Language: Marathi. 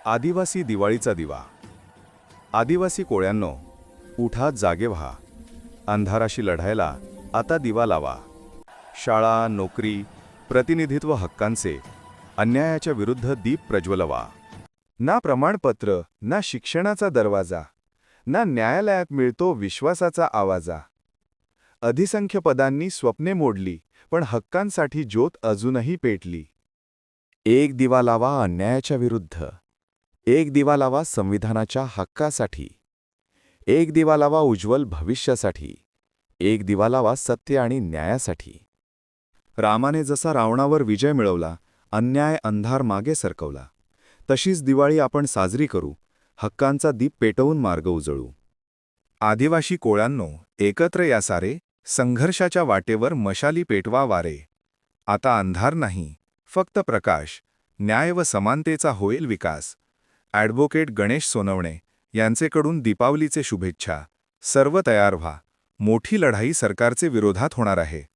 आदिवासी दिवाळीचा दिवा. आदिवासी कोळ्यांनो, उठा, जागे व्हा. अंधाराशी लढायला आता दिवा लावा. शाळा, नोकरी, प्रतिनिधित्व हक्कांचे, अन्यायाच्या विरुद्ध दीप प्रज्वलवा. ना प्रमाणपत्र, ना शिक्षणाचा दरवाजा, ना न्यायालयात मिळतो विश्वासाचा आवाजा. अधिसंख्य पदांनी स्वप्ने मोडली, पण हक्कांसाठी ज्योत अजूनही पेटली. एक दिवा लावा अन्यायाच्या विरुद्ध, एक दिवा लावा संविधानाच्या हक्कासाठी, एक दिवा लावा उज्ज्वल भविष्यासाठी, एक दिवा लावा सत्य आणि न्यायासाठी. रामाने जसा रावणावर विजय मिळवला, अन्याय अंधार मागे सरकवला, तशीच दिवाळी आपण साजरी करू, हक्कांचा दीप पेटवून मार्ग उजळू. आदिवासी कोळ्यांनो, एकत्र या सारे, संघर्षाच्या वाटेवर मशाली पेटवा वारे. आता अंधार नाही, फक्त प्रकाश, न्याय व समानतेचा होईल विकास. ॲडव्होकेट गणेश सोनवणे यांचेकडून दीपावलीचे शुभेच्छा. सर्व तयार व्हा, मोठी लढाई सरकारचे विरोधात होणार आहे.